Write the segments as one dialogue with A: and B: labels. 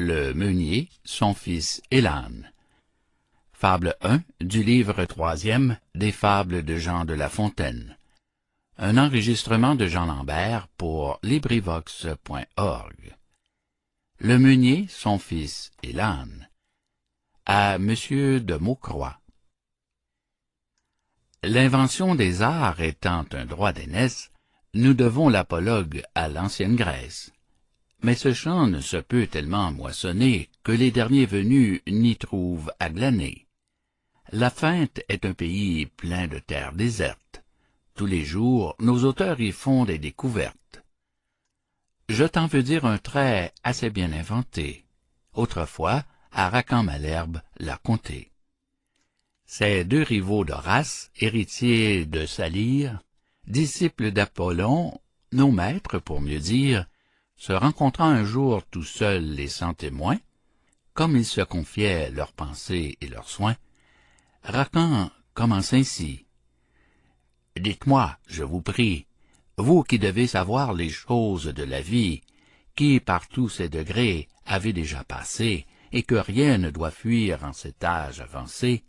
A: Le meunier, son fils et l'âne. Fable 1 du livre 3e des Fables de Jean de La Fontaine. Un enregistrement de Jean Lambert pour LibriVox.org. Le meunier, son fils et l'âne. À Monsieur de Maucroix. L'invention des arts étant un droit d'aînesse, nous devons l'apologue à l'ancienne Grèce. Mais ce champ ne se peut tellement moissonner que les derniers venus n'y trouvent à glaner. La Feinte est un pays plein de terres désertes. Tous les jours, nos auteurs y font des découvertes. Je t'en veux dire un trait assez bien inventé. Autrefois, à Racan-Malherbe l'a conté. Ces deux rivaux d'Horace, héritiers de Salyre, disciples d'Apollon, nos maîtres, pour mieux dire, se rencontrant un jour tout seuls et sans témoins, comme ils se confiaient leurs pensées et leurs soins, Racan commence ainsi. « Dites-moi, je vous prie, vous qui devez savoir les choses de la vie, qui par tous ces degrés avez déjà passé, et que rien ne doit fuir en cet âge avancé,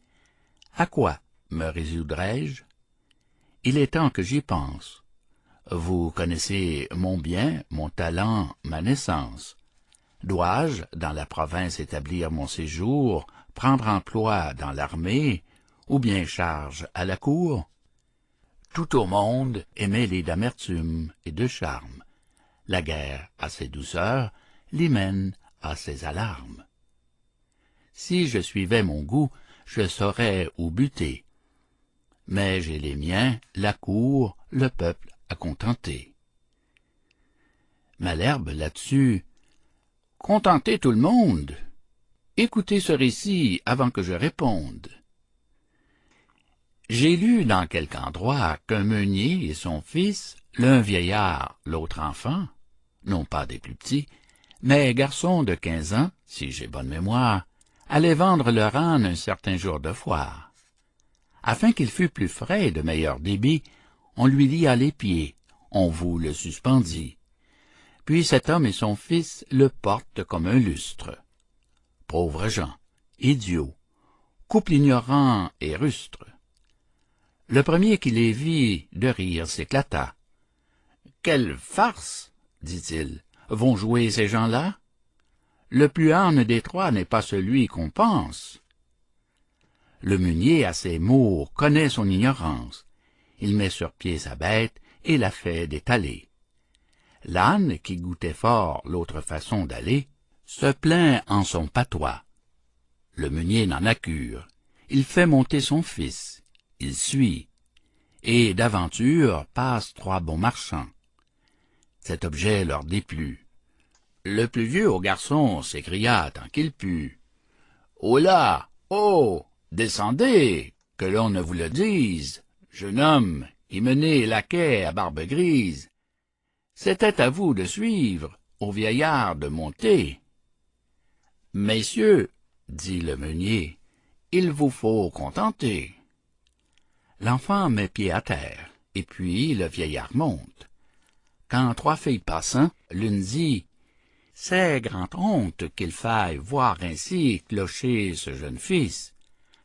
A: à quoi me résoudrais-je? Il est temps que j'y pense. Vous connaissez mon bien, mon talent, ma naissance. Dois-je, dans la province établir mon séjour, prendre emploi dans l'armée, ou bien charge à la cour? Tout au monde est mêlé d'amertume et de charme. La guerre a ses douceurs, l'hymen a ses alarmes. Si je suivais mon goût, je saurais où buter. Mais j'ai les miens, la cour, le peuple à contenter. Malherbe, là-dessus, contenter tout le monde. Écoutez ce récit avant que je réponde. J'ai lu dans quelque endroit qu'un meunier et son fils, l'un vieillard, l'autre enfant, non pas des plus petits, mais garçons de 15 ans, si j'ai bonne mémoire, allaient vendre leur âne un certain jour de foire. Afin qu'il fût plus frais et de meilleur débit, on lui lia les pieds, on vous le suspendit. Puis cet homme et son fils le portent comme un lustre. Pauvres gens, idiots, couple ignorant et rustre. Le premier qui les vit, de rire s'éclata. « Quelle farce, dit-il, vont jouer ces gens-là? Le plus âne des trois n'est pas celui qu'on pense. » Le meunier, à ces mots, connaît son ignorance. Il met sur pied sa bête et la fait détaler. L'âne, qui goûtait fort l'autre façon d'aller, se plaint en son patois. Le meunier n'en a cure. Il fait monter son fils. Il suit. Et d'aventure passent 3 bons marchands. Cet objet leur déplut. Le plus vieux au garçon s'écria tant qu'il put. « Oh là! Oh! Descendez! Que l'on ne vous le dise! Jeune homme, hymené laquais à barbe grise! C'était à vous de suivre, au vieillard de monter. »« Messieurs, dit le meunier, il vous faut contenter. » L'enfant met pied à terre, et puis le vieillard monte. Quand 3 filles passant, l'une dit « C'est grande honte qu'il faille voir ainsi clocher ce jeune fils,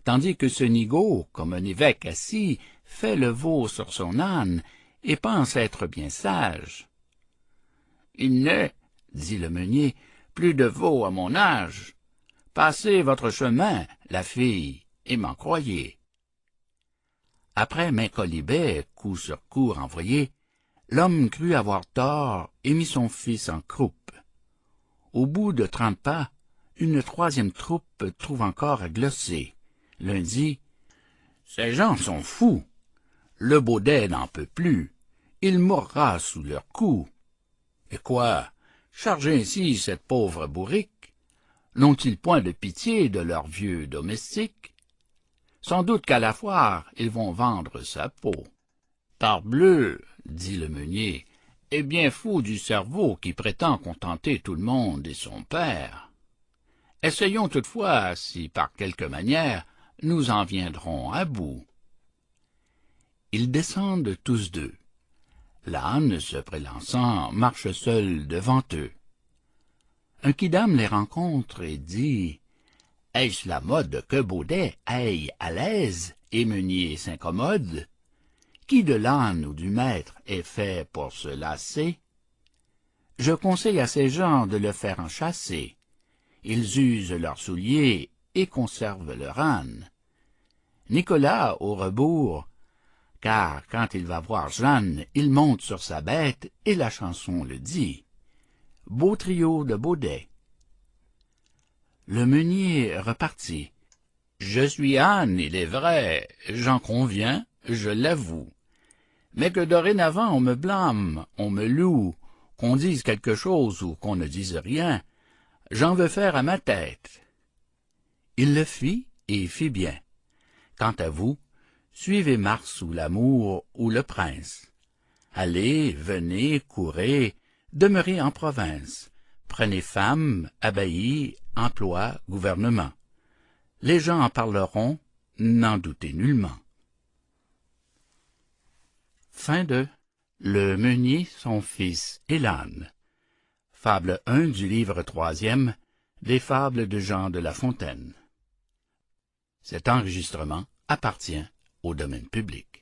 A: tandis que ce nigaud, comme un évêque assis, fait le veau sur son âne et pense être bien sage. »« Il n'est, dit le meunier, plus de veau à mon âge. Passez votre chemin, la fille, et m'en croyez. » Après maint colibet, coup sur coup renvoyé, l'homme crut avoir tort et mit son fils en croupe. Au bout de 30 pas, une 3e troupe trouve encore à glosser. L'un dit « Ces gens sont fous. Le baudet n'en peut plus. Il mourra sous leur coup. Et quoi, charger ainsi cette pauvre bourrique? N'ont-ils point de pitié de leur vieux domestique? Sans doute qu'à la foire, ils vont vendre sa peau. »« Parbleu, dit le meunier, est bien fou du cerveau qui prétend contenter tout le monde et son père. Essayons toutefois si par quelque manière nous en viendrons à bout. » Ils descendent tous deux. L'âne, se prélançant, marche seul devant eux. Un quidam les rencontre et dit: « Est-ce la mode que Baudet aille à l'aise et Meunier s'incommode? Qui de l'âne ou du maître est fait pour se lasser? Je conseille à ces gens de le faire enchasser. Ils usent leurs souliers et conservent leur âne. Nicolas au rebours, car quand il va voir Jeanne, il monte sur sa bête et la chanson le dit. Beau trio de Baudet. Le meunier repartit. Je suis âne, il est vrai, j'en conviens, je l'avoue. Mais que dorénavant on me blâme, on me loue, qu'on dise quelque chose ou qu'on ne dise rien, j'en veux faire à ma tête. Il le fit et fit bien. Quant à vous, suivez Mars ou l'amour ou le prince. Allez, venez, courez, demeurez en province. Prenez femme, abbaye, emploi, gouvernement. Les gens en parleront, n'en doutez nullement. Fin de Le meunier, son fils et l'âne. Fable 1 du livre 3e des Fables de Jean de La Fontaine. Cet enregistrement appartient au domaine public.